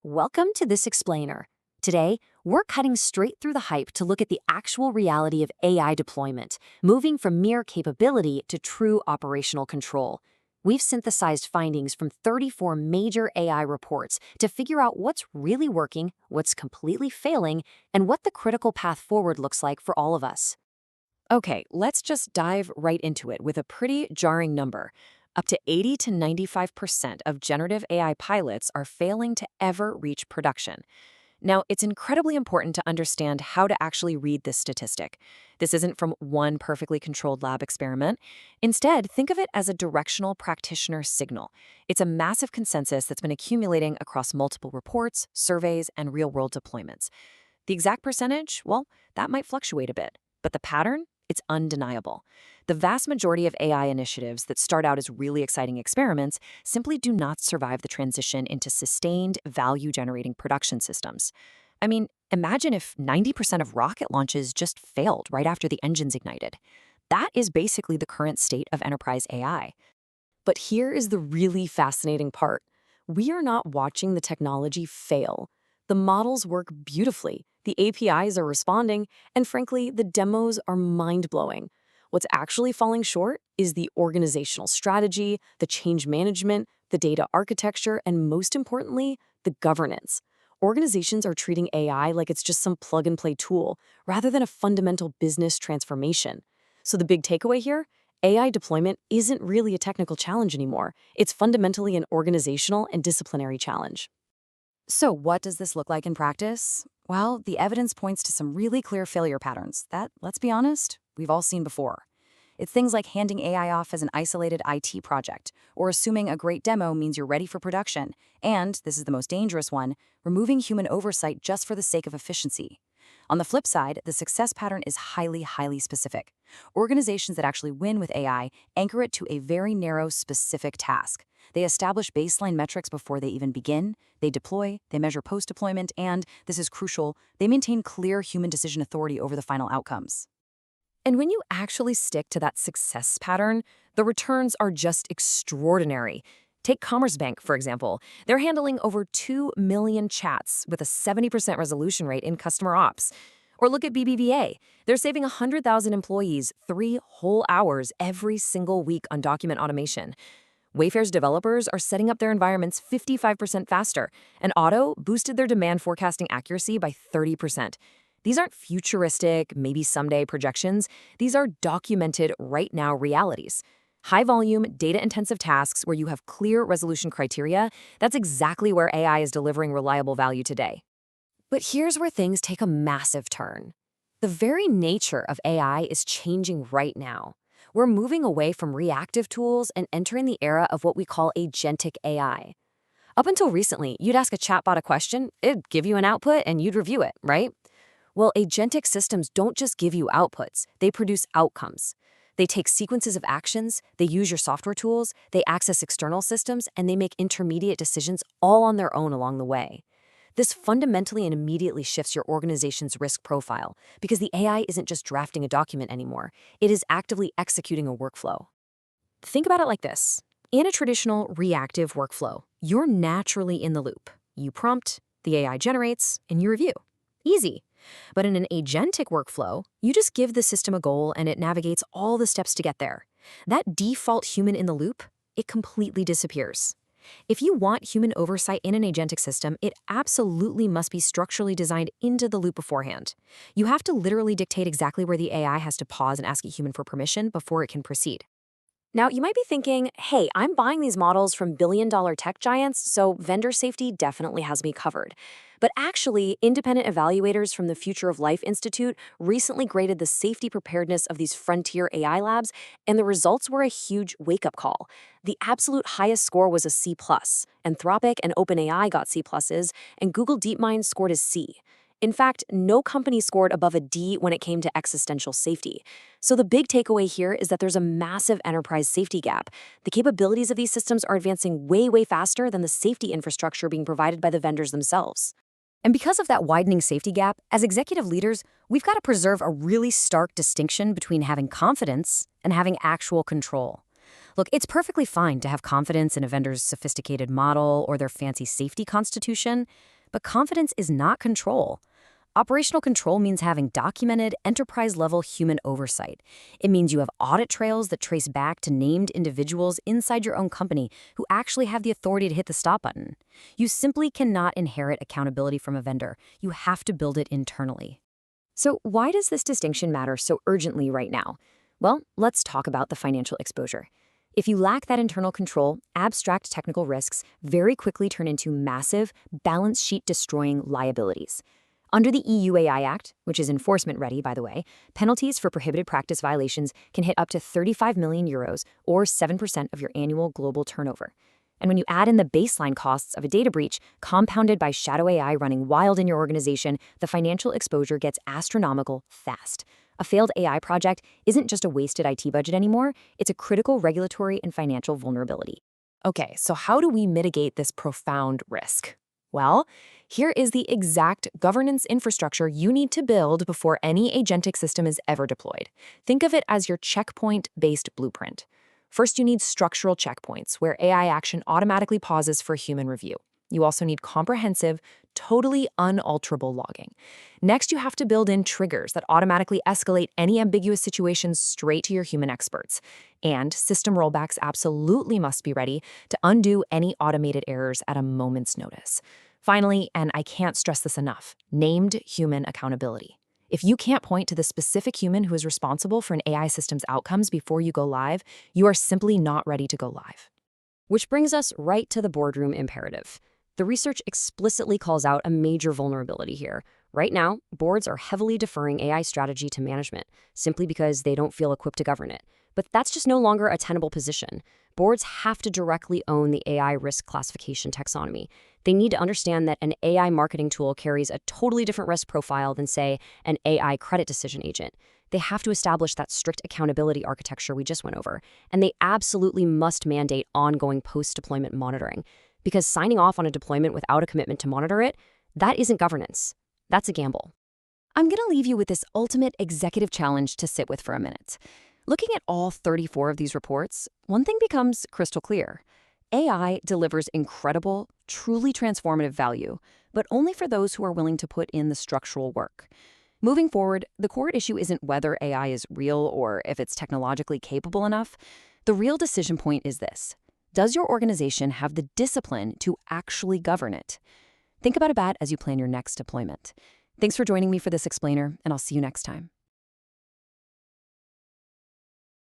Welcome to This Explainer. Today, we're cutting straight through the hype to look at the actual reality of AI deployment, moving from mere capability to true operational control. We've synthesized findings from 34 major AI reports to figure out what's really working, what's completely failing, and what the critical path forward looks like for all of us. Okay, let's just dive right into it with a pretty jarring number. Up to 80 to 95% of generative AI pilots are failing to ever reach production. Now, it's incredibly important to understand how to actually read this statistic. This isn't from one perfectly controlled lab experiment. Instead, think of it as a directional practitioner signal. It's a massive consensus that's been accumulating across multiple reports, surveys, and real-world deployments. The exact percentage, well, that might fluctuate a bit, but the pattern? It's undeniable. The vast majority of AI initiatives that start out as really exciting experiments simply do not survive the transition into sustained, value-generating production systems. I mean, imagine if 90% of rocket launches just failed right after the engines ignited. That is basically the current state of enterprise AI. But here is the really fascinating part. We are not watching the technology fail. The models work beautifully, the APIs are responding, and frankly, the demos are mind-blowing. What's actually falling short is the organizational strategy, the change management, the data architecture, and most importantly, the governance. Organizations are treating AI like it's just some plug-and-play tool, rather than a fundamental business transformation. So the big takeaway here? AI deployment isn't really a technical challenge anymore. It's fundamentally an organizational and disciplinary challenge. So what does this look like in practice? Well, the evidence points to some really clear failure patterns that, let's be honest, we've all seen before. It's things like handing AI off as an isolated IT project, or assuming a great demo means you're ready for production, and, this is the most dangerous one, removing human oversight just for the sake of efficiency. On the flip side, the success pattern is highly specific. Organizations that actually win with AI anchor it to a very narrow, specific task. They establish baseline metrics before they even begin, they deploy, they measure post-deployment, and, this is crucial, they maintain clear human decision authority over the final outcomes. And when you actually stick to that success pattern, the returns are just extraordinary. Take Commerce Bank, for example. They're handling over 2 million chats with a 70% resolution rate in customer ops. Or look at BBVA. They're saving 100,000 employees 3 whole hours every single week on document automation. Wayfair's developers are setting up their environments 55% faster, and Auto boosted their demand forecasting accuracy by 30%. These aren't futuristic, maybe someday projections. These are documented right now realities. High-volume, data-intensive tasks where you have clear resolution criteria, that's exactly where AI is delivering reliable value today. But here's where things take a massive turn. The very nature of AI is changing right now. We're moving away from reactive tools and entering the era of what we call agentic AI. Up until recently, you'd ask a chatbot a question, it'd give you an output, and you'd review it, right? Well, agentic systems don't just give you outputs, they produce outcomes. They take sequences of actions, they use your software tools, they access external systems, and they make intermediate decisions all on their own along the way. This fundamentally and immediately shifts your organization's risk profile because the AI isn't just drafting a document anymore. It is actively executing a workflow. Think about it like this. In a traditional reactive workflow, you're naturally in the loop. You prompt, the AI generates, and you review. Easy. But in an agentic workflow, you just give the system a goal and it navigates all the steps to get there. That default human in the loop, it completely disappears. If you want human oversight in an agentic system, it absolutely must be structurally designed into the loop beforehand. You have to literally dictate exactly where the AI has to pause and ask a human for permission before it can proceed. Now, you might be thinking, hey, I'm buying these models from billion-dollar tech giants, so vendor safety definitely has me covered. But actually, independent evaluators from the Future of Life Institute recently graded the safety preparedness of these frontier AI labs, and the results were a huge wake-up call. The absolute highest score was a C+. Anthropic and OpenAI got C+, and Google DeepMind scored a C. In fact, no company scored above a D when it came to existential safety. So the big takeaway here is that there's a massive enterprise safety gap. The capabilities of these systems are advancing way faster than the safety infrastructure being provided by the vendors themselves. And because of that widening safety gap, as executive leaders, we've got to preserve a really stark distinction between having confidence and having actual control. Look, it's perfectly fine to have confidence in a vendor's sophisticated model or their fancy safety constitution, but confidence is not control. Operational control means having documented, enterprise-level human oversight. It means you have audit trails that trace back to named individuals inside your own company who actually have the authority to hit the stop button. You simply cannot inherit accountability from a vendor. You have to build it internally. So why does this distinction matter so urgently right now? Well, let's talk about the financial exposure. If you lack that internal control, abstract technical risks very quickly turn into massive, balance sheet destroying liabilities. Under the EU AI Act, which is enforcement ready, by the way, penalties for prohibited practice violations can hit up to 35 million euros or 7% of your annual global turnover. And when you add in the baseline costs of a data breach, compounded by shadow AI running wild in your organization, the financial exposure gets astronomical fast. A failed AI project isn't just a wasted IT budget anymore, it's a critical regulatory and financial vulnerability. Okay, so how do we mitigate this profound risk? Well, here is the exact governance infrastructure you need to build before any agentic system is ever deployed. Think of it as your checkpoint-based blueprint. First, you need structural checkpoints, where AI action automatically pauses for human review. You also need comprehensive, totally unalterable logging. Next, you have to build in triggers that automatically escalate any ambiguous situations straight to your human experts. And system rollbacks absolutely must be ready to undo any automated errors at a moment's notice. Finally, and I can't stress this enough, named human accountability. If you can't point to the specific human who is responsible for an AI system's outcomes before you go live, you are simply not ready to go live. Which brings us right to the boardroom imperative. The research explicitly calls out a major vulnerability here. Right now, boards are heavily deferring AI strategy to management, simply because they don't feel equipped to govern it. But that's just no longer a tenable position. Boards have to directly own the AI risk classification taxonomy. They need to understand that an AI marketing tool carries a totally different risk profile than, say, an AI credit decision agent. They have to establish that strict accountability architecture we just went over. And they absolutely must mandate ongoing post-deployment monitoring. Because signing off on a deployment without a commitment to monitor it, that isn't governance. That's a gamble. I'm going to leave you with this ultimate executive challenge to sit with for a minute. Looking at all 34 of these reports, one thing becomes crystal clear. AI delivers incredible, truly transformative value, but only for those who are willing to put in the structural work. Moving forward, the core issue isn't whether AI is real or if it's technologically capable enough. The real decision point is this. Does your organization have the discipline to actually govern it? Think about it as you plan your next deployment. Thanks for joining me for this explainer, and I'll see you next time.